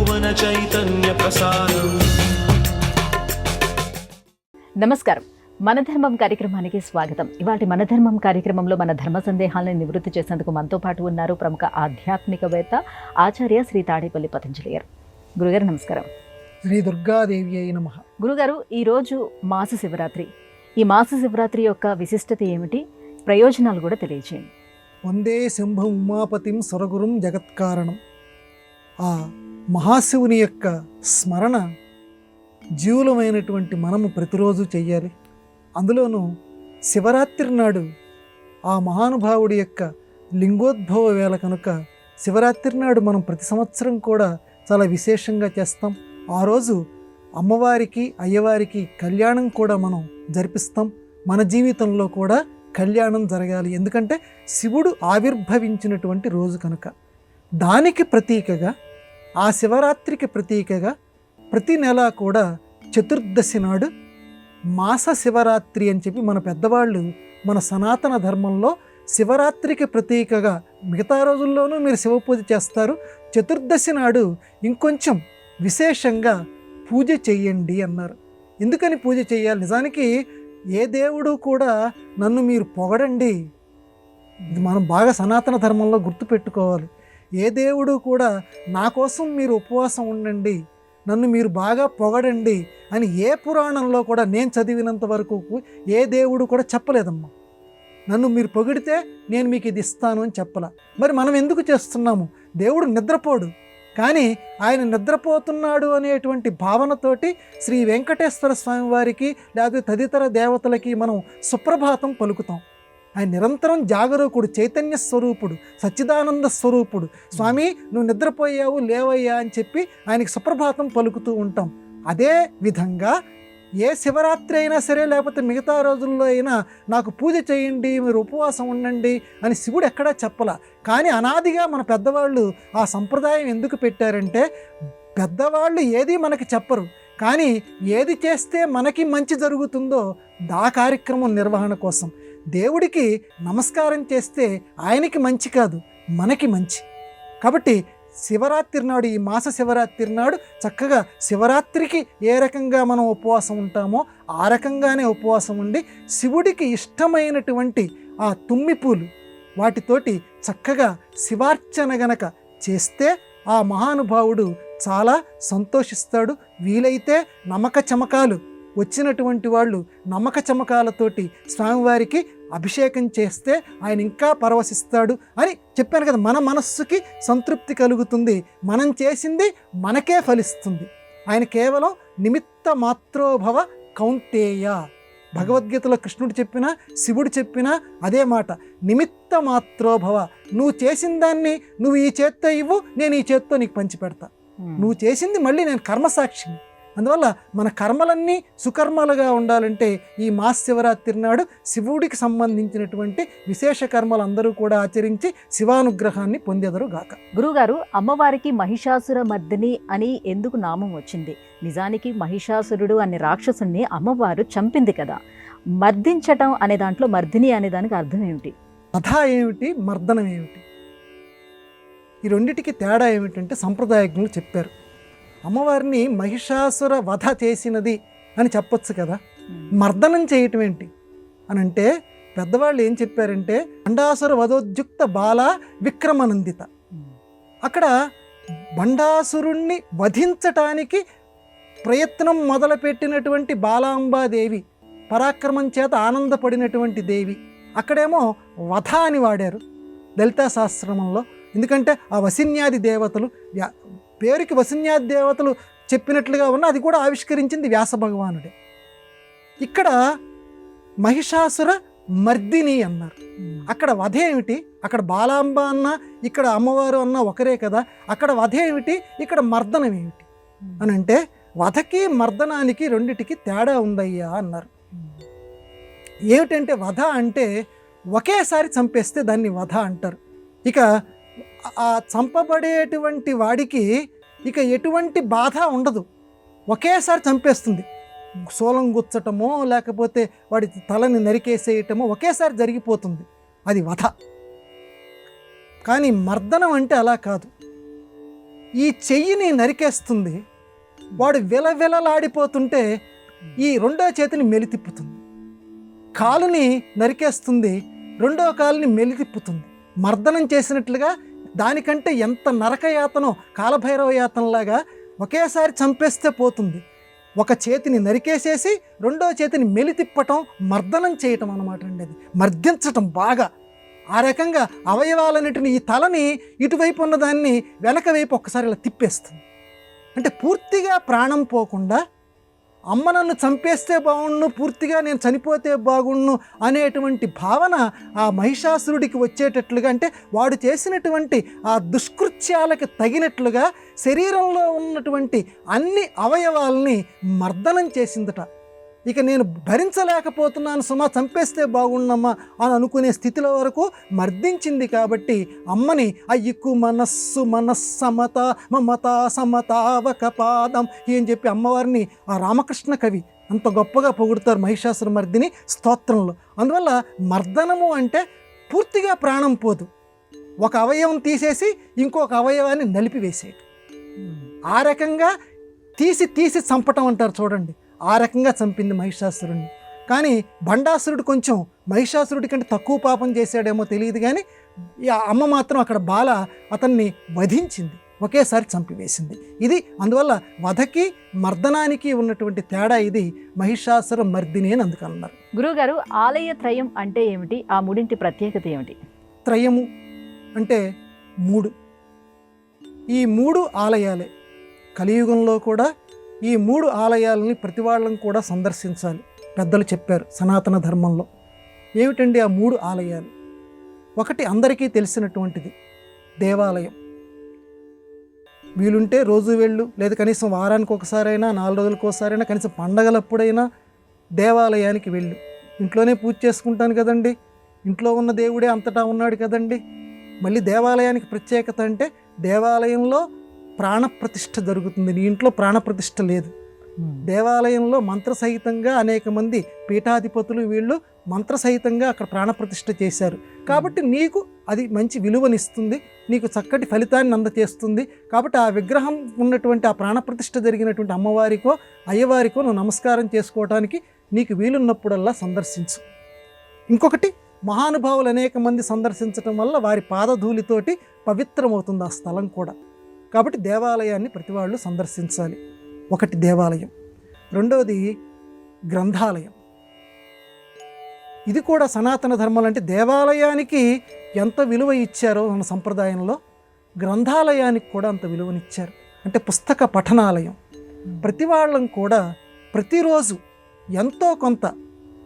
భువన చైతన్య ప్రసారం. నమస్కారం. మన ధర్మం కార్యక్రమానికి స్వాగతం. ఇవాటి మన ధర్మం కార్యక్రమంలో మన ధర్మ సందేహాలను నివృత్తి చేసేందుకు మనతో పాటు ఉన్నారు ప్రముఖ ఆధ్యాత్మికవేత్త ఆచార్య శ్రీ తాడేపల్లి పతంజలి గారు. గురుగారు నమస్కారం. శ్రీ దుర్గాదేవి అయి నమః. గురుగారు, ఈరోజు మాస శివరాత్రి. ఈ మాస శివరాత్రి యొక్క విశిష్టత ఏమిటి, ప్రయోజనాలు కూడా తెలియజేయండి. వందే శంభం ఉమాపతిం సురగురుం జగత్కారణం. ఆ మహాశివుని యొక్క స్మరణ జీవులమైనటువంటి మనము ప్రతిరోజు చెయ్యాలి. అందులోనూ శివరాత్రి నాడు ఆ మహానుభావుడి యొక్క లింగోద్భవ వేళ కనుక శివరాత్రి నాడు మనం ప్రతి సంవత్సరం కూడా చాలా విశేషంగా చేస్తాం. ఆ రోజు అమ్మవారికి అయ్యవారికి కళ్యాణం కూడా మనం జరిపిస్తాం. మన జీవితంలో కూడా కళ్యాణం జరగాలి, ఎందుకంటే శివుడు ఆవిర్భవించినటువంటి రోజు కనుక. దానికి ప్రతీకగా, ఆ శివరాత్రికి ప్రతీకగా ప్రతి నెల కూడా చతుర్దశి నాడు మాస శివరాత్రి అని చెప్పి మన పెద్దవాళ్ళు మన సనాతన ధర్మంలో శివరాత్రికి ప్రతీకగా, మిగతా రోజుల్లోనూ మీరు శివ పూజ చేస్తారు, చతుర్దశి నాడు ఇంకొంచెం విశేషంగా పూజ చెయ్యండి అన్నారు. ఎందుకని పూజ చేయాలి? నిజానికి ఏ దేవుడు కూడా నన్ను మీరు పొగడండి, ఇది మనం బాగా సనాతన ధర్మంలో గుర్తుపెట్టుకోవాలి. ఏ దేవుడు కూడా నా కోసం మీరు ఉపవాసం ఉండండి, నన్ను మీరు బాగా పొగడండి అని ఏ పురాణంలో కూడా నేను చదివినంత వరకు ఏ దేవుడు కూడా చెప్పలేదమ్మా. నన్ను మీరు పొగిడితే నేను మీకు ఇది ఇస్తాను అని చెప్పలా. మరి మనం ఎందుకు చేస్తున్నాము? దేవుడు నిద్రపోడు, కానీ ఆయన నిద్రపోతున్నాడు అనేటువంటి భావనతోటి శ్రీ వెంకటేశ్వర స్వామి వారికి లేదా తదితర దేవతలకి మనం సుప్రభాతం పలుకుతాం. ఆయన నిరంతరం జాగరూకుడు, చైతన్య స్వరూపుడు, సచ్చిదానంద స్వరూపుడు. స్వామి నువ్వు నిద్రపోయావు, లేవయ్యా అని చెప్పి ఆయనకి సుప్రభాతం పలుకుతూ ఉంటాం. అదే విధంగా ఏ శివరాత్రి అయినా సరే, లేకపోతే మిగతా రోజుల్లో అయినా నాకు పూజ చేయండి, మీరు ఉపవాసం ఉండండి అని శివుడు ఎక్కడా చెప్పలా. కానీ అనాదిగా మన పెద్దవాళ్ళు ఆ సంప్రదాయం ఎందుకు పెట్టారంటే, పెద్దవాళ్ళు ఏది మనకి చెప్పరు, కానీ ఏది చేస్తే మనకి మంచి జరుగుతుందో ఆ కార్యక్రమం నిర్వహణ కోసం. దేవుడికి నమస్కారం చేస్తే ఆయనకి మంచి కాదు, మనకి మంచి. కాబట్టి శివరాత్రి నాడు, ఈ మాస శివరాత్రి నాడు చక్కగా శివరాత్రికి ఏ రకంగా మనం ఉపవాసం ఉంటామో ఆ రకంగానే ఉపవాసం ఉండి శివుడికి ఇష్టమైనటువంటి ఆ తుమ్మి పూలు వాటితోటి చక్కగా శివార్చన గనక చేస్తే ఆ మహానుభావుడు చాలా సంతోషిస్తాడు. వీలైతే నమ్మక చమకాలు వచ్చినటువంటి వాళ్ళు నమ్మక చమకాలతోటి స్వామివారికి అభిషేకం చేస్తే ఆయన ఇంకా పరవశిస్తాడు అని చెప్పాను కదా. మన మనస్సుకి సంతృప్తి కలుగుతుంది, మనం చేసింది మనకే ఫలిస్తుంది. ఆయన కేవలం నిమిత్త మాత్రోభవ కౌంతేయ. భగవద్గీతలో కృష్ణుడు చెప్పినా శివుడు చెప్పినా అదే మాట, నిమిత్త మాత్రోభవ. నువ్వు చేసిన దాన్ని నువ్వు ఈ చేత్తో ఇవ్వు, నేను ఈ చేత్తో నీకు పంచిపెడతా. నువ్వు చేసింది మళ్ళీ నేను కర్మసాక్షిని. అందువల్ల మన కర్మలన్నీ సుకర్మలుగా ఉండాలంటే ఈ మాస శివరాత్రి నాడు శివుడికి సంబంధించినటువంటి విశేష కర్మలు అందరూ కూడా ఆచరించి శివానుగ్రహాన్ని పొందెదరుగాక. గురుగారు, అమ్మవారికి మహిషాసుర మర్దిని అని ఎందుకు నామం వచ్చింది? నిజానికి మహిషాసురుడు అనే రాక్షసుని అమ్మవారు చంపింది కదా. మర్దించటం అనే దాంట్లో మర్దిని అనే దానికి అర్థం ఏమిటి? వధ ఏమిటి, మర్దనం ఏమిటి? ఈ రెండిటికి తేడా ఏమిటంటే సంప్రదాయజ్ఞులు చెప్పారు. అమ్మవారిని మహిషాసుర వధ చేసినది అని చెప్పొచ్చు కదా, మర్దనం చేయటం ఏంటి అని అంటే పెద్దవాళ్ళు ఏం చెప్పారంటే, బండాసుర వధోద్యుక్త బాల విక్రమనందిత. అక్కడ బండాసురుణ్ణి వధించటానికి ప్రయత్నం మొదలుపెట్టినటువంటి బాలాంబాదేవి, పరాక్రమం చేత ఆనందపడినటువంటి దేవి. అక్కడేమో వధ అని వాడారు లలితా సహస్రనామంలో. ఎందుకంటే ఆ వసిన్యాది దేవతలు, పేరుకి వసిన్యాది దేవతలు చెప్పినట్లుగా ఉన్న అది కూడా ఆవిష్కరించింది వ్యాస భగవానుడే. ఇక్కడ మహిషాసుర మర్దిని అన్నారు. అక్కడ వధ ఏమిటి? అక్కడ బాలాంబ అన్న ఇక్కడ అమ్మవారు అన్న ఒకరే కదా. అక్కడ వధ ఏమిటి, ఇక్కడ మర్దనం ఏమిటి అని అంటే, వధకి మర్దనానికి రెండిటికి తేడా ఉందయ్యా అన్నారు. ఏమిటంటే వధ అంటే ఒకేసారి చంపేస్తే దాన్ని వధ అంటారు. ఇక ఆ చంపబడేటువంటి వాడికి ఇక ఎటువంటి బాధ ఉండదు, ఒకేసారి చంపేస్తుంది. శూలం గుచ్చటమో లేకపోతే వాడి తలని నరికేసేయటమో ఒకేసారి జరిగిపోతుంది, అది వధ. కానీ మర్దనం అంటే అలా కాదు. ఈ చెయ్యిని నరికేస్తుంది. వాడు విలవిలలాడిపోతుంటే ఈ రెండో చేతిని మెలితిప్పుతుంది. కాలుని నరికేస్తుంది, రెండో కాలుని మెలితిప్పుతుంది. మర్దనం చేసినట్లుగా దానికంటే ఎంత నరకయాతనో కాలభైరవ యాతనలాగా ఒకేసారి చంపేస్తే పోతుంది. ఒక చేతిని నరికేసేసి రెండో చేతిని మెలితిప్పటం, మర్దనం చేయటం అన్నమాట అండి. అది మర్దించటం బాగా. ఆ రకంగా అవయవాలన్నిటిని, ఈ తలని ఇటువైపు ఉన్నదాన్ని వెనక వైపు ఒక్కసారి ఇలా తిప్పేస్తుంది. అంటే పూర్తిగా ప్రాణం పోకుండా అమ్మ నన్ను చంపేస్తే బాగుండు, పూర్తిగా నేను చనిపోతే బాగుండు అనేటువంటి భావన ఆ మహిషాసురుడికి వచ్చేటట్లుగా, అంటే వాడు చేసినటువంటి ఆ దుష్కృత్యాలకు తగినట్లుగా శరీరంలో ఉన్నటువంటి అన్ని అవయవాల్ని మర్దనం చేసిందట. ఇక నేను భరించలేకపోతున్నాను సుమా, చంపేస్తే బాగుండమ్మా అని అనుకునే స్థితిలో వరకు మర్దించింది. కాబట్టి అమ్మని అయ్యిక్కు మనస్సు మనస్సమత మమతా సమతావక పాదం అని చెప్పి అమ్మవారిని ఆ రామకృష్ణ కవి అంత గొప్పగా పొగుడుతారు మహిషాసుర మర్దిని స్తోత్రంలో. అందువల్ల మర్దనము అంటే పూర్తిగా ప్రాణం పోదు, ఒక అవయవం తీసేసి ఇంకొక అవయవాన్ని నలిపివేసేయటం. ఆ రకంగా తీసి చంపటం అంటారు చూడండి, ఆ రకంగా చంపింది మహిషాసురుడిని. కానీ భండాసురుడు కొంచెం మహిషాసురుడి కంటే తక్కువ పాపం చేశాడేమో తెలియదు, కానీ ఈ అమ్మ మాత్రం అక్కడ బాల అతన్ని వధించింది, ఒకేసారి చంపివేసింది. ఇది అందువల్ల వధకి మర్దనానికి ఉన్నటువంటి తేడా ఇది మహిషాసుర మర్దిని అని అందుకన్నారు. గురువుగారు, ఆలయ త్రయం అంటే ఏమిటి? ఆ మూడింటి ప్రత్యేకత ఏమిటి? త్రయము అంటే మూడు. ఈ మూడు ఆలయాలే. కలియుగంలో కూడా ఈ మూడు ఆలయాలని ప్రతి వాళ్ళని కూడా సందర్శించాలి. పెద్దలు చెప్పారు సనాతన ధర్మంలో. ఏమిటండి ఆ మూడు ఆలయాలు? ఒకటి అందరికీ తెలిసినటువంటిది దేవాలయం. వీలుంటే రోజు వెళ్ళు, లేదా కనీసం వారానికి ఒకసారైనా, 4 రోజులకు ఒకసారైనా, కనీసం పండగలప్పుడైనా దేవాలయానికి వెళ్ళు. ఇంట్లోనే పూజ చేసుకుంటాను కదండి, ఇంట్లో ఉన్న దేవుడే అంతటా ఉన్నాడు కదండి. మళ్ళీ దేవాలయానికి ప్రత్యేకత అంటే దేవాలయంలో ప్రాణప్రతిష్ఠ జరుగుతుంది. నీ ఇంట్లో ప్రాణప్రతిష్ఠ లేదు. దేవాలయంలో మంత్రసహితంగా అనేక మంది పీఠాధిపతులు వీళ్ళు మంత్రసహితంగా అక్కడ ప్రాణప్రతిష్ఠ చేశారు. కాబట్టి నీకు అది మంచి విలువనిస్తుంది, నీకు చక్కటి ఫలితాన్ని అందచేస్తుంది. కాబట్టి ఆ విగ్రహం ఉన్నటువంటి ఆ ప్రాణప్రతిష్ఠ జరిగినటువంటి అమ్మవారికో అయ్యవారికో నువ్వు నమస్కారం చేసుకోవటానికి నీకు వీలున్నప్పుడల్లా సందర్శించు. ఇంకొకటి, మహానుభావులు అనేక మంది సందర్శించటం వల్ల వారి పాదధూళితోటి పవిత్రమవుతుంది ఆ స్థలం కూడా. కాబట్టి దేవాలయాన్ని ప్రతి వాళ్ళు సందర్శించాలి. ఒకటి దేవాలయం. రెండవది గ్రంథాలయం. ఇది కూడా సనాతన ధర్మాలు అంటే దేవాలయానికి ఎంత విలువ ఇచ్చారో మన సంప్రదాయంలో గ్రంథాలయానికి కూడా అంత విలువనిచ్చారు. అంటే పుస్తక పఠనాలయం. ప్రతి వాళ్ళం కూడా ప్రతిరోజు ఎంతో కొంత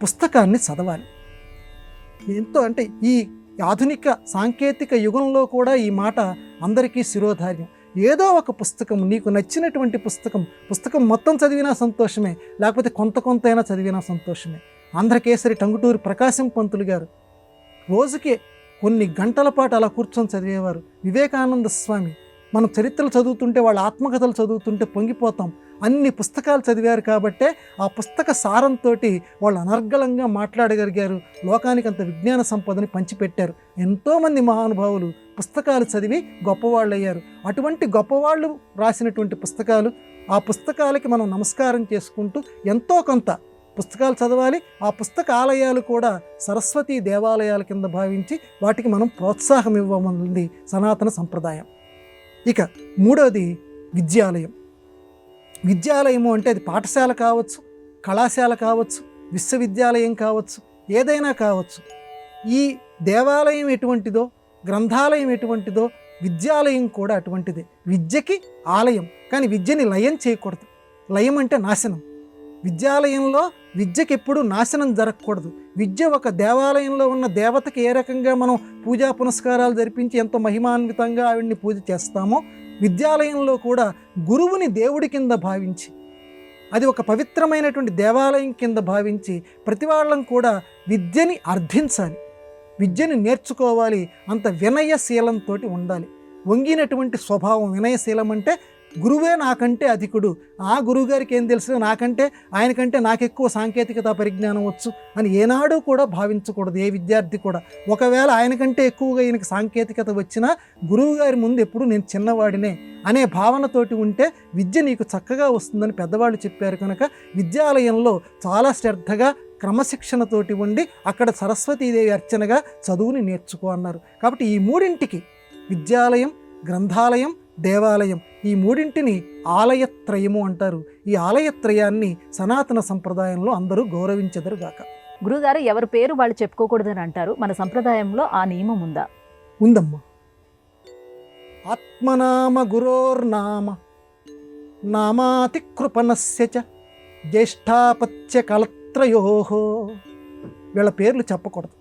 పుస్తకాన్ని చదవాలి. ఎంతో అంటే ఈ ఆధునిక సాంకేతిక యుగంలో కూడా ఈ మాట అందరికీ శిరోధార్యం. ఏదో ఒక పుస్తకం, నీకు నచ్చినటువంటి పుస్తకం మొత్తం చదివినా సంతోషమే, లేకపోతే కొంత అయినా చదివినా సంతోషమే. ఆంధ్రకేసరి టంగుటూరి ప్రకాశం పంతులు గారు రోజుకి కొన్ని గంటల పాటు అలా కూర్చొని చదివేవారు. వివేకానంద స్వామి, మనం చరిత్రలు చదువుతుంటే, వాళ్ళ ఆత్మకథలు చదువుతుంటే పొంగిపోతాం. అన్ని పుస్తకాలు చదివారు కాబట్టే ఆ పుస్తక సారంతో వాళ్ళు అనర్గళంగా మాట్లాడగలిగారు, లోకానికి అంత విజ్ఞాన సంపదని పంచిపెట్టారు. ఎంతోమంది మహానుభావులు పుస్తకాలు చదివి గొప్పవాళ్ళు అయ్యారు. అటువంటి గొప్పవాళ్ళు రాసినటువంటి పుస్తకాలు, ఆ పుస్తకాలకి మనం నమస్కారం చేసుకుంటూ ఎంతో కొంత పుస్తకాలు చదవాలి. ఆ పుస్తక ఆలయాలు కూడా సరస్వతీ దేవాలయాల కింద భావించి వాటికి మనం ప్రోత్సాహం ఇవ్వమంది సనాతన సంప్రదాయం. ఇక మూడవది విద్యాలయం. విద్యాలయము అంటే అది పాఠశాల కావచ్చు, కళాశాల కావచ్చు, విశ్వవిద్యాలయం కావచ్చు, ఏదైనా కావచ్చు. ఈ దేవాలయం ఎటువంటిదో, గ్రంథాలయం ఎటువంటిదో, విద్యాలయం కూడా అటువంటిదే. విద్యకి ఆలయం, కానీ విద్యని లయం చేయకూడదు. లయం అంటే నాశనం. విద్యాలయంలో విద్యకి ఎప్పుడూ నాశనం జరగకూడదు. విద్య ఒక దేవాలయంలో ఉన్న దేవతకి ఏ రకంగా మనం పూజా పునస్కారాలు జరిపించి ఎంతో మహిమాన్వితంగా ఆవిడ్ని పూజ చేస్తామో, విద్యాలయంలో కూడా గురువుని దేవుడి కింద భావించి, అది ఒక పవిత్రమైనటువంటి దేవాలయం కింద భావించి ప్రతి వాళ్ళం కూడా విద్యని అర్థించాలి, విద్యని నేర్చుకోవాలి. అంత వినయశీలంతో ఉండాలి. వంగినటువంటి స్వభావం. వినయశీలం అంటే గురువే నాకంటే అధికుడు, ఆ గురువుగారికి ఏం తెలుసు, నాకంటే ఆయనకంటే నాకెక్కువ సాంకేతికత పరిజ్ఞానం వచ్చు అని ఏనాడు కూడా భావించకూడదు ఏ విద్యార్థి కూడా. ఒకవేళ ఆయనకంటే ఎక్కువగా ఈయనకి సాంకేతికత వచ్చినా గురువుగారి ముందు ఎప్పుడు నేను చిన్నవాడినే అనే భావనతోటి ఉంటే విద్య నీకు చక్కగా వస్తుందని పెద్దవాళ్ళు చెప్పారు. కనుక విద్యాలయంలో చాలా శ్రద్ధగా క్రమశిక్షణతోటి ఉండి అక్కడ సరస్వతీదేవి అర్చనగా చదువుని నేర్చుకో అన్నారు. కాబట్టి ఈ మూడింటికి, విద్యాలయం, గ్రంథాలయం, దేవాలయం, ఈ మూడింటిని ఆలయత్రయము అంటారు. ఈ ఆలయత్రయాన్ని సనాతన సంప్రదాయంలో అందరూ గౌరవించెదరుగాక. గురుగారు, ఎవరి పేరు వాళ్ళు చెప్పుకోకూడదని అంటారు. మన సంప్రదాయంలో ఆ నియమం ఉందా? ఉందమ్మా. ఆత్మనామ గురోర్నామ నామాతికృపణస్య చ జ్యేష్ఠాపత్య కలత్రయోహో. వీళ్ళ పేర్లు చెప్పకూడదు.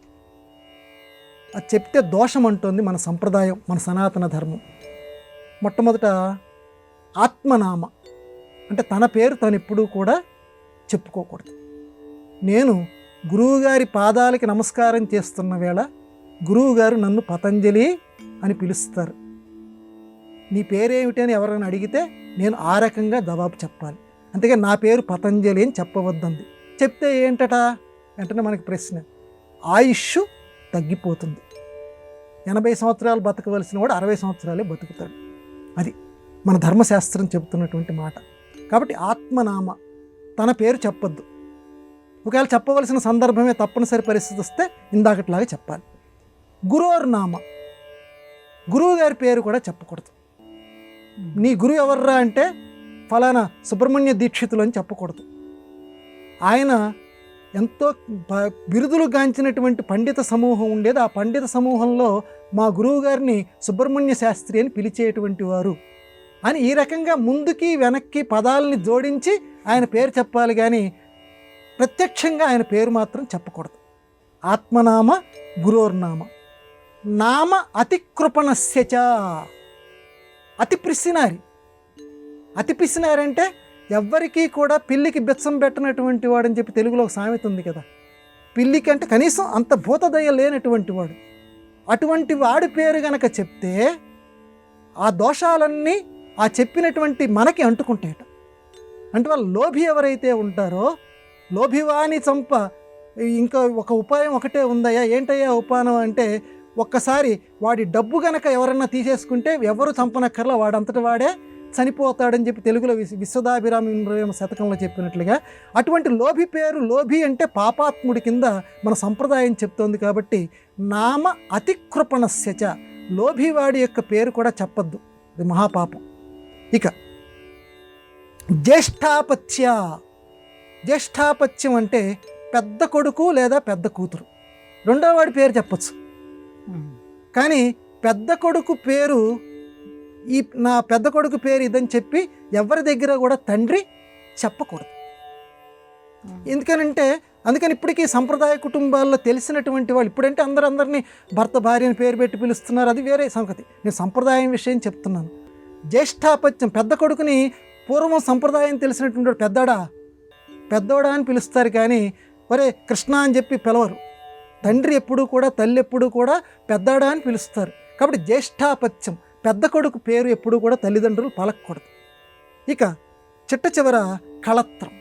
అది చెప్తే దోషం అంటోంది మన సంప్రదాయం, మన సనాతన ధర్మం. మొట్టమొదట ఆత్మనామ అంటే తన పేరు తను ఎప్పుడూ కూడా చెప్పుకోకూడదు. నేను గురువుగారి పాదాలకి నమస్కారం చేస్తున్న వేళ గురువుగారు నన్ను పతంజలి అని పిలుస్తారు. నీ పేరేమిటి అని ఎవరైనా అడిగితే నేను ఆ రకంగా జవాబు చెప్పాలి. అంతేగాని నా పేరు పతంజలి అని చెప్పవద్దంది. చెప్తే ఏంటట వెంటనే మనకి ప్రశ్న, ఆయుష్ తగ్గిపోతుంది. 80 సంవత్సరాలు బతకవలసిన వాడు 60 సంవత్సరాలే బతుకుతాడు. అది మన ధర్మశాస్త్రం చెబుతున్నటువంటి మాట. కాబట్టి ఆత్మనామ, తన పేరు చెప్పొద్దు. ఒకవేళ చెప్పవలసిన సందర్భమే తప్పనిసరి పరిస్థితి వస్తే ఇందాకట్లాగా చెప్పాలి. గురోర్నామ, గురువు గారి పేరు కూడా చెప్పకూడదు. నీ గురువు ఎవర్రా అంటే ఫలానా సుబ్రహ్మణ్య దీక్షితులు అని చెప్పకూడదు. ఆయన ఎంతో బిరుదులు గాంచినటువంటి పండిత సమూహం ఉండేది. ఆ పండిత సమూహంలో మా గురువు గారిని సుబ్రహ్మణ్య శాస్త్రి అని పిలిచేటువంటి వారు అని ఈ రకంగా ముందుకి వెనక్కి పదాలని జోడించి ఆయన పేరు చెప్పాలి, కానీ ప్రత్యక్షంగా ఆయన పేరు మాత్రం చెప్పకూడదు. ఆత్మనామ గురోర్నామ. నామ అతికృపణస్య చ. అతి పిసినారి. అతి పిసినారి అంటే ఎవ్వరికీ కూడా పిల్లికి బెచ్చం పెట్టినటువంటి వాడని చెప్పి తెలుగులో ఒక సామెత ఉంది కదా. పిల్లికి అంటే కనీసం అంత భూతదయ లేనటువంటి వాడు. అటువంటి వాడి పేరు గనక చెప్తే ఆ దోషాలన్నీ ఆ చెప్పినటువంటి మనకి అంటుకుంటాయట. అంటే వాళ్ళు లోభి ఎవరైతే ఉంటారో, లోభివాని చంప ఇంకా ఒక ఉపాయం ఒకటే ఉందయ్యా. ఏంటయ్యా ఉపాయం అంటే, ఒక్కసారి వాడి డబ్బు గనక ఎవరన్నా తీసేసుకుంటే ఎవరు చంపనక్కర్లా, వాడంతటి వాడే చనిపోతాడని చెప్పి తెలుగులో విశ్వదాభిరామ శతకంలో చెప్పినట్లుగా అటువంటి లోభి పేరు, లోభి అంటే పాపాత్ముడి కింద మన సంప్రదాయం చెప్తోంది. కాబట్టి నామ అతికృపణస్య చ, లోభివాడి యొక్క పేరు కూడా చెప్పద్దు, అది మహాపాపం. ఇక జ్యేష్ఠాపత్య. జ్యేష్ఠాపత్యం అంటే పెద్ద కొడుకు లేదా పెద్ద కూతురు, రెండో వాడి పేరు చెప్పచ్చు. కానీ పెద్ద కొడుకు పేరు, ఈ నా పెద్ద కొడుకు పేరు ఇదని చెప్పి ఎవరి దగ్గర కూడా తండ్రి చెప్పకూడదు. ఎందుకనంటే అందుకని ఇప్పటికీ సంప్రదాయ కుటుంబాల్లో తెలిసినటువంటి వాళ్ళు, ఇప్పుడంటే అందరినీ భర్త భార్యని పేరు పెట్టి పిలుస్తున్నారు, అది వేరే సంగతి. నేను సంప్రదాయం విషయం చెప్తున్నాను. జ్యేష్ఠాపత్యం, పెద్ద కొడుకుని పూర్వం సంప్రదాయం తెలిసినటువంటి పెద్దోడా అని పిలుస్తారు, కానీ ఒరే కృష్ణ అని చెప్పి పిలవరు. తండ్రి ఎప్పుడు కూడా, తల్లి ఎప్పుడు కూడా పెద్దోడా అని పిలుస్తారు. కాబట్టి జ్యేష్ఠాపత్యం, పెద్ద కొడుకు పేరు ఎప్పుడు కూడా తల్లిదండ్రులు పలకూడదు. ఇక చిట్ట చివర కళత్రం.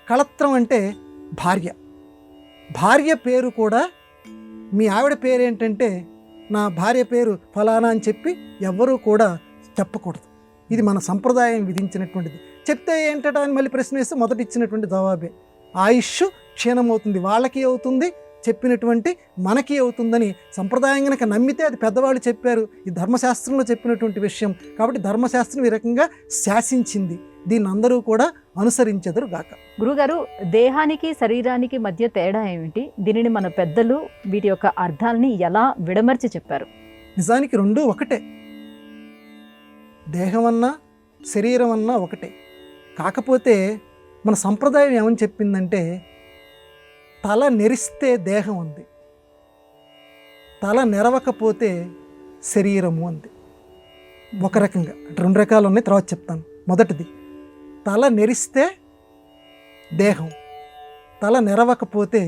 కళత్రం అంటే భార్య. భార్య పేరు కూడా, మీ ఆవిడ పేరు ఏంటంటే నా భార్య పేరు ఫలానా అని చెప్పి ఎవ్వరూ కూడా చెప్పకూడదు. ఇది మన సంప్రదాయం విధించినటువంటిది. చెప్తే ఏంటట అని మళ్ళీ ప్రశ్న వేస్తే మొదట ఇచ్చినటువంటి జవాబే. ఆయుష్ క్షీణమవుతుంది, వాళ్ళకి అవుతుంది, చెప్పినటువంటి మనకి అవుతుందని సంప్రదాయం కనుక నమ్మితే అది పెద్దవాళ్ళు చెప్పారు, ఈ ధర్మశాస్త్రంలో చెప్పినటువంటి విషయం. కాబట్టి ధర్మశాస్త్రం ఈ రకంగా శాసించింది, దీన్ని అందరూ కూడా అనుసరించెదరు గాక. గురుగారు, దేహానికి శరీరానికి మధ్య తేడా ఏమిటి? దీనిని మన పెద్దలు వీటి యొక్క అర్థాలని ఎలా విడమర్చి చెప్పారు? నిజానికి రెండూ ఒకటే. దేహం అన్నా శరీరం అన్నా ఒకటే. కాకపోతే మన సంప్రదాయం ఏమని చెప్పిందంటే, తల నెరిస్తే దేహం ఉంది, తల నెరవకపోతే శరీరము అంది. ఒక రకంగా అంటే రెండు రకాలు ఉన్నాయి, తర్వాత చెప్తాను. మొదటిది, తల నెరిస్తే దేహం, తల నెరవకపోతే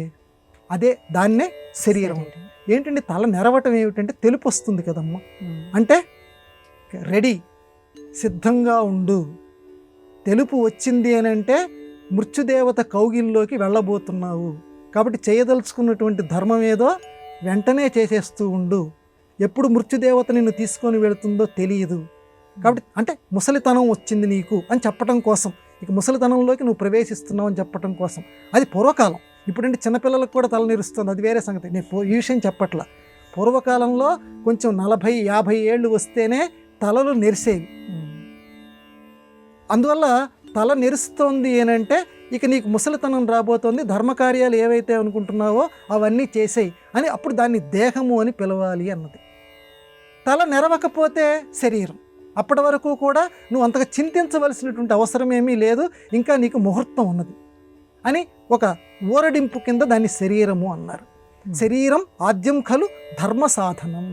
దాన్నే శరీరం. ఏంటంటే తల నెరవటం ఏమిటంటే తెలుపు వస్తుంది కదమ్మా, అంటే రెడీ, సిద్ధంగా ఉండు. తెలుపు వచ్చింది అని అంటే మృత్యుదేవత కౌగిల్లోకి వెళ్ళబోతున్నావు. కాబట్టి చేయదలుచుకున్నటువంటి ధర్మం ఏదో వెంటనే చేసేస్తూ ఉండు. ఎప్పుడు మృత్యుదేవత నిన్ను తీసుకొని వెళుతుందో తెలియదు. కాబట్టి అంటే ముసలితనం వచ్చింది నీకు అని చెప్పడం కోసం, ఇక ముసలితనంలోకి నువ్వు ప్రవేశిస్తున్నావు అని చెప్పడం కోసం. అది పూర్వకాలం. ఇప్పుడంటే చిన్నపిల్లలకు కూడా తల నిరుస్తుంది, అది వేరే సంగతి. నేను ఈ విషయం చెప్పట్లా. పూర్వకాలంలో కొంచెం 40-50 ఏళ్ళు వస్తేనే తలలు నెరిసేవి. అందువల్ల తల నెరుస్తోంది ఏనంటే ఇక నీకు ముసలితనం రాబోతోంది, ధర్మకార్యాలు ఏవైతే అనుకుంటున్నావో అవన్నీ చేసేయి అని. అప్పుడు దాన్ని దేహము అని పిలవాలి అన్నది. తల నెరవకపోతే శరీరం. అప్పటి వరకు కూడా నువ్వు అంతగా చింతించవలసినటువంటి అవసరం ఏమీ లేదు, ఇంకా నీకు ముహూర్తం ఉన్నది అని ఒక ఊరడింపు కింద దాన్ని శరీరము అన్నారు. శరీరం ఆద్యం ఖలు ధర్మ సాధనం,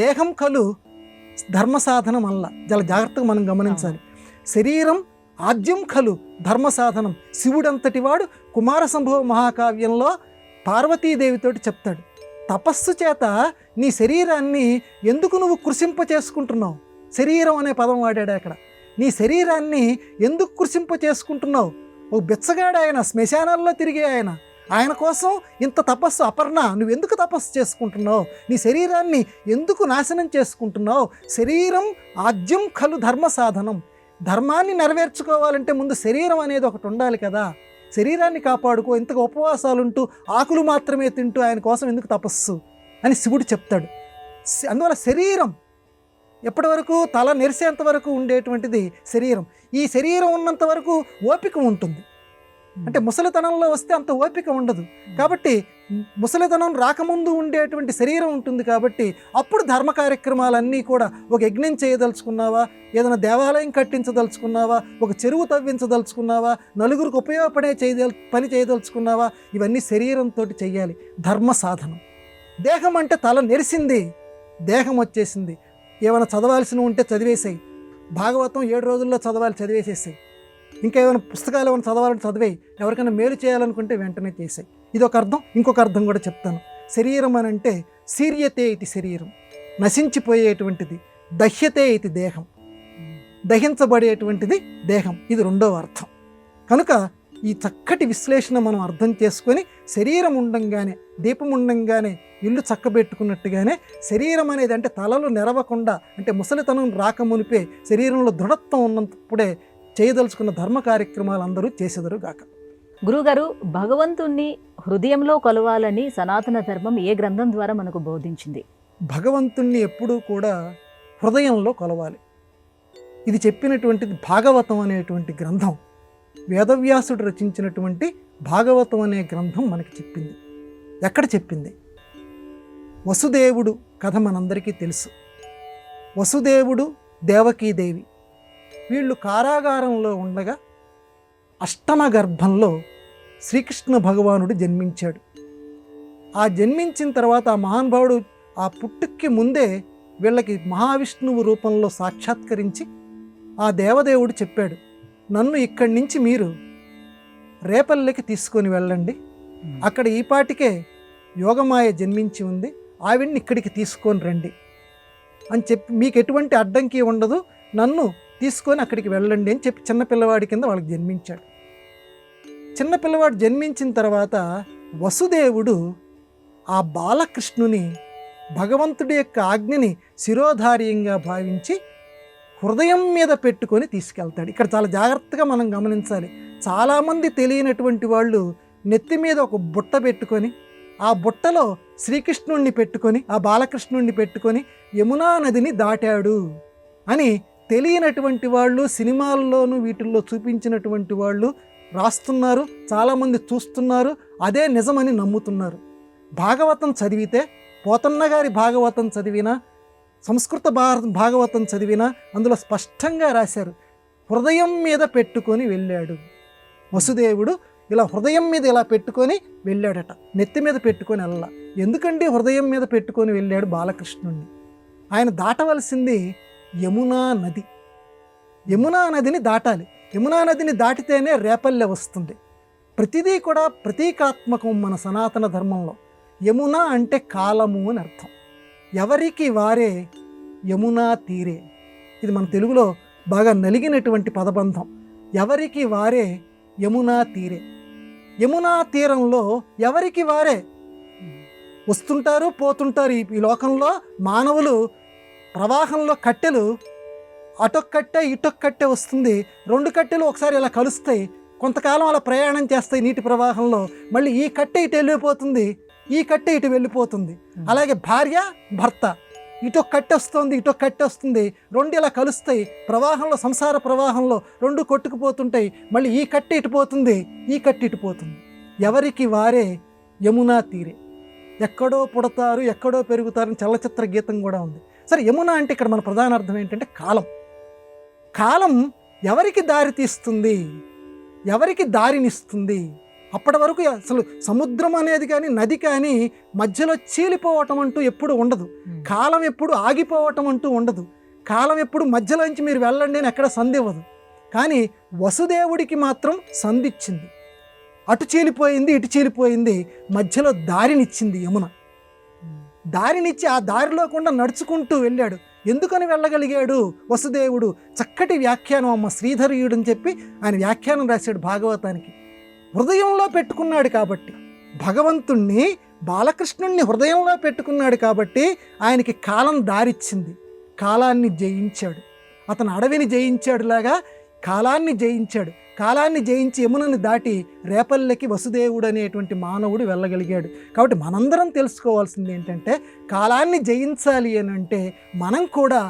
దేహం ఖలు ధర్మ సాధనం అల్ల. చాలా జాగ్రత్తగా మనం గమనించాలి. శరీరం ఆద్యం ఖలు ధర్మ సాధనం. శివుడంతటి వాడు కుమార సంభవ మహాకావ్యంలో పార్వతీదేవితోటి చెప్తాడు, తపస్సు చేత నీ శరీరాన్ని ఎందుకు నువ్వు కృషింప చేసుకుంటున్నావు? శరీరం అనే పదం వాడాడు అక్కడ. నీ శరీరాన్ని ఎందుకు కృషింప చేసుకుంటున్నావు? ఓ బిచ్చగాడు ఆయన, శ్మశానాల్లో తిరిగే ఆయన. ఆయన కోసం ఇంత తపస్సు. అపర్ణ, నువ్వు ఎందుకు తపస్సు చేసుకుంటున్నావు? నీ శరీరాన్ని ఎందుకు నాశనం చేసుకుంటున్నావు? శరీరం ఆద్యం ఖలు ధర్మ సాధనం. ధర్మాన్ని నెరవేర్చుకోవాలంటే ముందు శరీరం అనేది ఒకటి ఉండాలి కదా. శరీరాన్ని కాపాడుకో. ఇంతగా ఉపవాసాలుంటూ ఆకులు మాత్రమే తింటూ ఆయన కోసం ఎందుకు తపస్సు అని శివుడు చెప్తాడు. అందువల్ల శరీరం ఎప్పటి వరకు తల నెరిసేంత వరకు ఉండేటువంటిది శరీరం. ఈ శరీరం ఉన్నంత వరకు ఓపిక ఉంటుంది. అంటే ముసలితనంలో వస్తే అంత ఓపిక ఉండదు. కాబట్టి ముసలితనం రాకముందు ఉండేటువంటి శరీరం ఉంటుంది. కాబట్టి అప్పుడు ధర్మ కార్యక్రమాలన్నీ కూడా, ఒక యజ్ఞం చేయదలుచుకున్నావా, ఏదైనా దేవాలయం కట్టించదలుచుకున్నావా, ఒక చెరువు తవ్వించదలుచుకున్నావా, నలుగురికి ఉపయోగపడే పని చేయదలుచుకున్నావా, ఇవన్నీ శరీరంతో చెయ్యాలి. ధర్మ సాధనం. దేహం అంటే తల నెరిసింది, దేహం వచ్చేసింది. ఏమైనా చదవాల్సినవి ఉంటే చదివేసాయి. భాగవతం 7 రోజుల్లో చదవాలి, చదివేసేసాయి. ఇంకా ఏమైనా పుస్తకాలు ఏమైనా చదవాలంటే చదివేయి. ఎవరికైనా మేలు చేయాలనుకుంటే వెంటనే చేసాయి. ఇది ఒక అర్థం. ఇంకొక అర్థం కూడా చెప్తాను. శరీరం అని అంటే శీర్యతే ఇది శరీరం, నశించిపోయేటువంటిది. దహ్యతే ఇది దేహం, దహించబడేటువంటిది దేహం. ఇది రెండవ అర్థం. కనుక ఈ చక్కటి విశ్లేషణ మనం అర్థం చేసుకొని, శరీరం ఉండంగానే, దీపం ఉండంగానే ఇల్లు చక్కబెట్టుకున్నట్టుగానే శరీరం అనేది అంటే తలలు నెరవకుండా, అంటే ముసలితనం రాకమునిపే శరీరంలో దృఢత్వం ఉన్నప్పుడే చేయదలుచుకున్న ధర్మ కార్యక్రమాలు అందరూ చేసేదరు గాక. గురుగారు, భగవంతుణ్ణి హృదయంలో కొలవాలని సనాతన ధర్మం ఏ గ్రంథం ద్వారా మనకు బోధించింది? భగవంతుణ్ణి ఎప్పుడూ కూడా హృదయంలో కొలవాలి. ఇది చెప్పినటువంటిది భాగవతం అనేటువంటి గ్రంథం. వేదవ్యాసుడు రచించినటువంటి భాగవతం అనే గ్రంథం మనకి చెప్పింది. ఎక్కడ చెప్పింది? వసుదేవుడు కథ మనందరికీ తెలుసు. వసుదేవుడు, దేవకీదేవి వీళ్ళు కారాగారంలో ఉండగా అష్టమ గర్భంలో శ్రీకృష్ణ భగవానుడు జన్మించాడు. ఆ జన్మించిన తర్వాత ఆ మహానుభావుడు ఆ పుట్టుక్కి ముందే వీళ్ళకి మహావిష్ణువు రూపంలో సాక్షాత్కరించి ఆ దేవదేవుడు చెప్పాడు, నన్ను ఇక్కడి నుంచి మీరు రేపల్లెకి తీసుకొని వెళ్ళండి. అక్కడ ఈపాటికే యోగమాయ జన్మించి ఉంది, ఆవిడ్ని ఇక్కడికి తీసుకొని రండి అని చెప్పి, మీకు ఎటువంటి అడ్డంకి ఉండదు, నన్ను తీసుకొని అక్కడికి వెళ్ళండి అని చెప్పి చిన్నపిల్లవాడి కింద వాళ్ళకి జన్మించాడు. చిన్నపిల్లవాడు జన్మించిన తర్వాత వసుదేవుడు ఆ బాలకృష్ణుని భగవంతుడి యొక్క ఆజ్ఞని శిరోధార్యంగా భావించి హృదయం మీద పెట్టుకొని తీసుకెళ్తాడు. ఇక్కడ చాలా జాగ్రత్తగా మనం గమనించాలి. చాలామంది తెలియనటువంటి వాళ్ళు నెత్తి మీద ఒక బుట్ట పెట్టుకొని, ఆ బుట్టలో శ్రీకృష్ణుణ్ణి పెట్టుకొని, ఆ బాలకృష్ణుణ్ణి పెట్టుకొని యమునా నదిని దాటాడు అని తెలియనటువంటి వాళ్ళు, సినిమాల్లోనూ వీటిల్లో చూపించినటువంటి వాళ్ళు రాస్తున్నారు. చాలామంది చూస్తున్నారు, అదే నిజమని నమ్ముతున్నారు. భాగవతం చదివితే, పోతన్న గారి భాగవతం చదివినా, సంస్కృత భాగవతం చదివినా అందులో స్పష్టంగా రాశారు, హృదయం మీద పెట్టుకొని వెళ్ళాడు వసుదేవుడు. ఇలా హృదయం మీద ఇలా పెట్టుకొని వెళ్ళాడట, నెత్తి మీద పెట్టుకొని వెళ్ళా. ఎందుకండి హృదయం మీద పెట్టుకొని వెళ్ళాడు బాలకృష్ణుణ్ణి? ఆయన దాటవలసింది యమునా నది. యమునా నదిని దాటాలి. యమునా నదిని దాటితేనే రేపల్లె వస్తుంది. ప్రతిదీ కూడా ప్రతీకాత్మకం మన సనాతన ధర్మంలో. యమున అంటే కాలము అని అర్థం. ఎవరికి వారే యమునా తీరే. ఇది మన తెలుగులో బాగా నలిగినటువంటి పదబంధం. ఎవరికి వారే యమునా తీరే. యమునా తీరంలో ఎవరికి వారే వస్తుంటారు, పోతుంటారు. ఈ లోకంలో మానవులు ప్రవాహంలో కట్టెలు అటొక్క కట్టె ఇటొక్క కట్టె వస్తుంది, రెండు కట్టెలు ఒకసారి ఇలా కలుస్తాయి, కొంతకాలం అలా ప్రయాణం చేస్తాయి నీటి ప్రవాహంలో. మళ్ళీ ఈ కట్టె ఇటు వెళ్ళిపోతుంది, ఈ కట్టె ఇటు వెళ్ళిపోతుంది. అలాగే భార్య భర్త, ఇటొక్క కట్టె వస్తుంది, ఇటొక్క కట్టె వస్తుంది, రెండు ఇలా కలుస్తాయి ప్రవాహంలో, సంసార ప్రవాహంలో రెండు కొట్టుకుపోతుంటాయి. మళ్ళీ ఈ కట్టె ఇటు పోతుంది, ఈ కట్టె ఇటు పోతుంది. ఎవరికి వారే యమునా తీరే. ఎక్కడో పుడతారు, ఎక్కడో పెరుగుతారని చలనచిత్ర గీతం కూడా ఉంది. సరే, యమున అంటే ఇక్కడ మన ప్రధాన అర్థం ఏంటంటే కాలం. కాలం ఎవరికి దారి తీస్తుంది, ఎవరికి దారినిస్తుంది. అప్పటి వరకు అసలు సముద్రం అనేది కానీ నది కానీ మధ్యలో చీలిపోవటం అంటూ ఎప్పుడు ఉండదు. కాలం ఎప్పుడు ఆగిపోవటం అంటూ ఉండదు. కాలం ఎప్పుడు మధ్యలోంచి మీరు వెళ్ళండి అని ఎక్కడ సంధివ్వదు. కానీ వసుదేవుడికి మాత్రం సంధిచ్చింది. అటు చీలిపోయింది, ఇటు చీలిపోయింది, మధ్యలో దారినిచ్చింది యమున. దారినిచ్చి ఆ దారిలో కూడా నడుచుకుంటూ వెళ్ళాడు. ఎందుకని వెళ్ళగలిగాడు వసుదేవుడు? చక్కటి వ్యాఖ్యానం అమ్మ శ్రీధరీయుడు అని చెప్పి ఆయన వ్యాఖ్యానం రాశాడు భాగవతానికి. హృదయంలో పెట్టుకున్నాడు కాబట్టి, భగవంతుణ్ణి బాలకృష్ణుణ్ణి హృదయంలో పెట్టుకున్నాడు కాబట్టి ఆయనకి కాలం దారిచ్చింది. కాలాన్ని జయించాడు. అతను అడవిని జయించాడులాగా కాలాన్ని జయించాడు. కాలాన్ని జయించి యమునని దాటి రేపల్లెకి వసుదేవుడు అనేటువంటి మానవుడు వెళ్ళగలిగాడు. కాబట్టి మనందరం తెలుసుకోవాల్సింది ఏంటంటే, కాలాన్ని జయించాలి అని అంటే మనం కూడా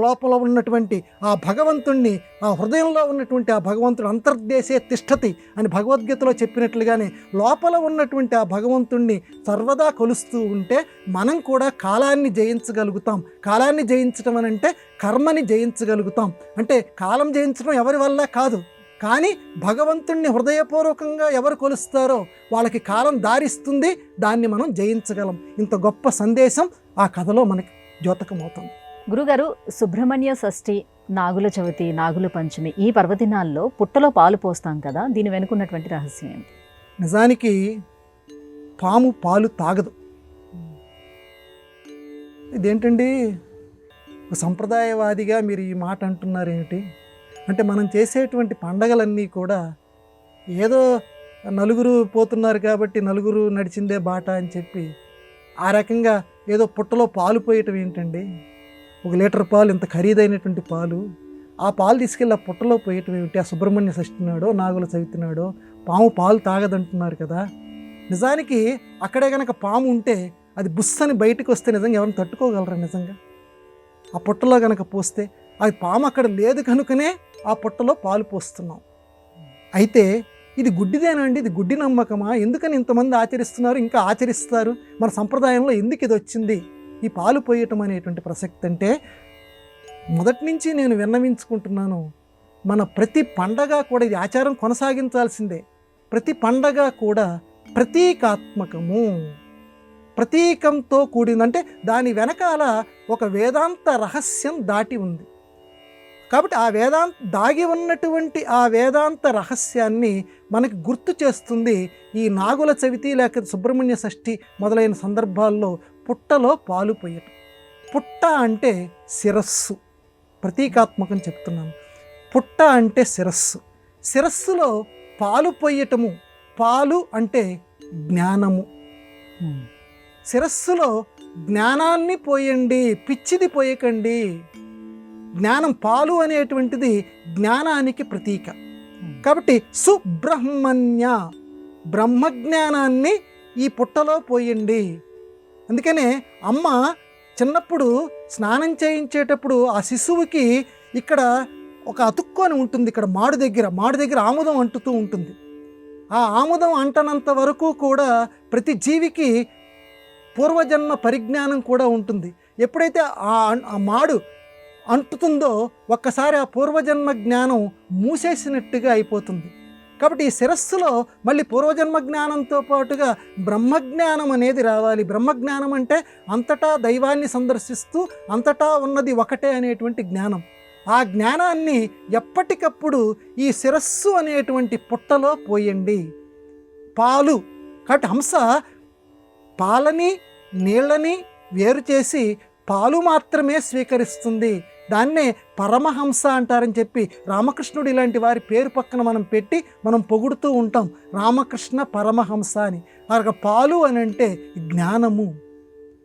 లోపల ఉన్నటువంటి ఆ భగవంతుణ్ణి, ఆ హృదయంలో ఉన్నటువంటి ఆ భగవంతుడు అంతర్దేశే తిష్టతి అని భగవద్గీతలో చెప్పినట్లుగానే లోపల ఉన్నటువంటి ఆ భగవంతుణ్ణి సర్వదా కొలుస్తూ ఉంటే మనం కూడా కాలాన్ని జయించగలుగుతాం. కాలాన్ని జయించడం అని అంటే కర్మని జయించగలుగుతాం. అంటే కాలం జయించడం ఎవరి వల్ల కాదు, కానీ భగవంతుణ్ణి హృదయపూర్వకంగా ఎవరు కొలుస్తారో వాళ్ళకి కాలం దారిస్తుంది, దాన్ని మనం జయించగలం. ఇంత గొప్ప సందేశం ఆ కథలో మనకి ద్యోతకమవుతుంది. గురుగారు, సుబ్రహ్మణ్య షష్ఠి, నాగుల చవితి, నాగుల పంచమి ఈ పర్వదినాల్లో పుట్టలో పాలు పోస్తాం కదా, దీని వెనుకున్నటువంటి రహస్యం ఏంటి? నిజానికి పాము పాలు తాగదు. ఇదేంటండి, ఒక సంప్రదాయవాదిగా మీరు ఈ మాట అంటున్నారు ఏమిటి అంటే, మనం చేసేటువంటి పండగలన్నీ కూడా ఏదో నలుగురు పోతున్నారు కాబట్టి నలుగురు నడిచిందే బాట అని చెప్పి ఆ రకంగా ఏదో పుట్టలో పాలు పోయటం ఏంటండి? 1 లీటర్ పాలు, ఇంత ఖరీదైనటువంటి పాలు, ఆ పాలు తీసుకెళ్ళి ఆ పుట్టలో పోయటం ఏమిటి? ఆ సుబ్రహ్మణ్య షష్ఠి నాడో నాగుల చవితి నాడో పాము పాలు తాగదంటున్నారు కదా. నిజానికి అక్కడే కనుక పాము ఉంటే అది బుస్సని బయటకు వస్తే నిజంగా ఎవరిని తట్టుకోగలరా? నిజంగా ఆ పుట్టలో కనుక పోస్తే, అది పాము అక్కడ లేదు కనుకనే ఆ పుట్టలో పాలు పోస్తున్నాం. అయితే ఇది గుడ్డిదేనండి, ఇది గుడ్డి నమ్మకమా? ఎందుకని ఇంతమంది ఆచరిస్తున్నారు, ఇంకా ఆచరిస్తారు? మన సంప్రదాయంలో ఎందుకు ఇది వచ్చింది ఈ పాలు పోయటం అనేటువంటి ప్రసక్తి అంటే, మొదటి నుంచి నేను విన్నవించుకుంటున్నాను, మన ప్రతి పండగ కూడా ఇది ఆచారం కొనసాగించాల్సిందే. ప్రతి పండగ కూడా ప్రతీకాత్మకము, ప్రతీకంతో కూడిందంటే దాని వెనకాల ఒక వేదాంత రహస్యం దాటి ఉంది. కాబట్టి ఆ దాగి ఉన్నటువంటి ఆ వేదాంత రహస్యాన్ని మనకి గుర్తు చేస్తుంది ఈ నాగుల చవితి లేక సుబ్రహ్మణ్య షష్ఠి మొదలైన సందర్భాల్లో పుట్టలో పాలు పోయటం. పుట్ట అంటే శిరస్సు, ప్రతీకాత్మకం చెప్తున్నాను. పుట్ట అంటే శిరస్సు, శిరస్సులో పాలు పోయటము. పాలు అంటే జ్ఞానము. శిరస్సులో జ్ఞానాన్ని పోయండి, పిచ్చిది పోయకండి. జ్ఞానం, పాలు అనేటువంటిది జ్ఞానానికి ప్రతీక. కాబట్టి సుబ్రహ్మణ్య, బ్రహ్మజ్ఞానాన్ని ఈ పుట్టలో పోయండి. అందుకనే అమ్మ చిన్నప్పుడు స్నానం చేయించేటప్పుడు ఆ శిశువుకి ఇక్కడ ఒక అతుక్కొని ఉంటుంది, ఇక్కడ మాడు దగ్గర ఆముదం అంటుతూ ఉంటుంది. ఆ ఆముదం అంటనంత వరకు కూడా ప్రతి జీవికి పూర్వజన్మ పరిజ్ఞానం కూడా ఉంటుంది. ఎప్పుడైతే ఆ మాడు అంటుతుందో ఒక్కసారి ఆ పూర్వజన్మ జ్ఞానం మూసేసినట్టుగా అయిపోతుంది. కాబట్టి ఈ శిరస్సులో మళ్ళీ పూర్వజన్మ జ్ఞానంతో పాటుగా బ్రహ్మజ్ఞానం అనేది రావాలి. బ్రహ్మజ్ఞానం అంటే అంతటా దైవాన్ని సందర్శిస్తూ అంతటా ఉన్నది ఒకటే అనేటువంటి జ్ఞానం. ఆ జ్ఞానాన్ని ఎప్పటికప్పుడు ఈ శిరస్సు అనేటువంటి పుట్టలో పోయండి. పాలు, కాబట్టి హంస పాలని నీళ్ళని వేరు చేసి పాలు మాత్రమే స్వీకరిస్తుంది. దాన్నే పరమహంస అంటారని చెప్పి రామకృష్ణుడు ఇలాంటి వారి పేరు పక్కన మనం పెట్టి మనం పొగుడుతూ ఉంటాం. రామకృష్ణ పరమహంస అని. అలాగ పాలు అని అంటే జ్ఞానము.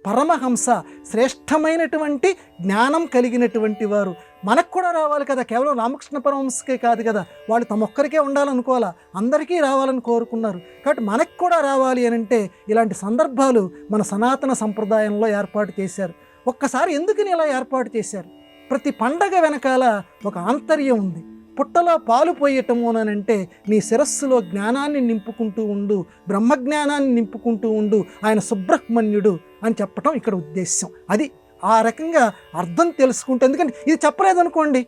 పరమహంస శ్రేష్టమైనటువంటి జ్ఞానం కలిగినటువంటి వారు. మనకు కూడా రావాలి కదా, కేవలం రామకృష్ణ పరమహంసకే కాదు కదా, వాళ్ళు తమొక్కరికే ఉండాలనుకోవాలా, అందరికీ రావాలని కోరుకున్నారు. కాబట్టి మనకు కూడా రావాలి అని అంటే ఇలాంటి సందర్భాలు మన సనాతన సంప్రదాయంలో ఏర్పాటు చేశారు. ఒక్కసారి ఎందుకని ఇలా ఏర్పాటు చేశారు? ప్రతి పండగ వెనకాల ఒక ఆంతర్యం ఉంది. పుట్టలో పాలు పోయటము అని అంటే నీ శిరస్సులో జ్ఞానాన్ని నింపుకుంటూ ఉండు, బ్రహ్మజ్ఞానాన్ని నింపుకుంటూ ఉండు, ఆయన సుబ్రహ్మణ్యుడు అని చెప్పటం ఇక్కడ ఉద్దేశం. అది ఆ రకంగా అర్థం తెలుసుకుంటే, ఎందుకంటే ఇది చెప్పలేదనుకోండి,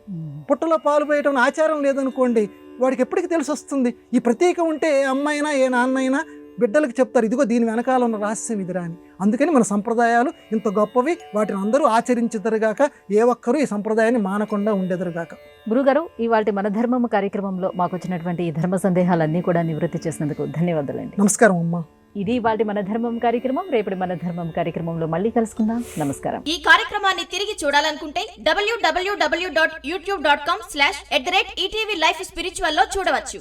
పుట్టలో పాలు పోయటం ఆచారం లేదనుకోండి, వాడికి ఎప్పటికి తెలిసి వస్తుంది? ఈ ప్రతీక ఉంటే ఏ అమ్మైనా ఏ నాన్నైనా బిడ్డలకు చెప్తారు, ఇదిగో దీని వెనకాల ఉన్న రహస్యం ఇదిరా అని. అందుకని మన సంప్రదాయాలు ఇంత గొప్పవి, వాటిని అందరూ ఆచరించెదరుగాక, ఏ ఒక్కరూ ఈ సంప్రదాయాన్ని మానకుండా ఉండేదరుగాక. గురుగారు, ఇవాళ మన ధర్మం కార్యక్రమంలో మాకు వచ్చినటువంటి ఈ ధర్మ సందేహాలన్నీ కూడా నివృత్తి చేసినందుకు ధన్యవాదాలండి. నమస్కారం అమ్మా. ఇది ఇవాళ మన ధర్మం కార్యక్రమం. రేపటి మన ధర్మం కార్యక్రమంలో మళ్ళీ కలుసుకుందాం. నమస్కారం. ఈ కార్యక్రమాన్ని తిరిగి చూడాలనుకుంటే www.youtube.com/ETV Life Spiritual లో చూడవచ్చు.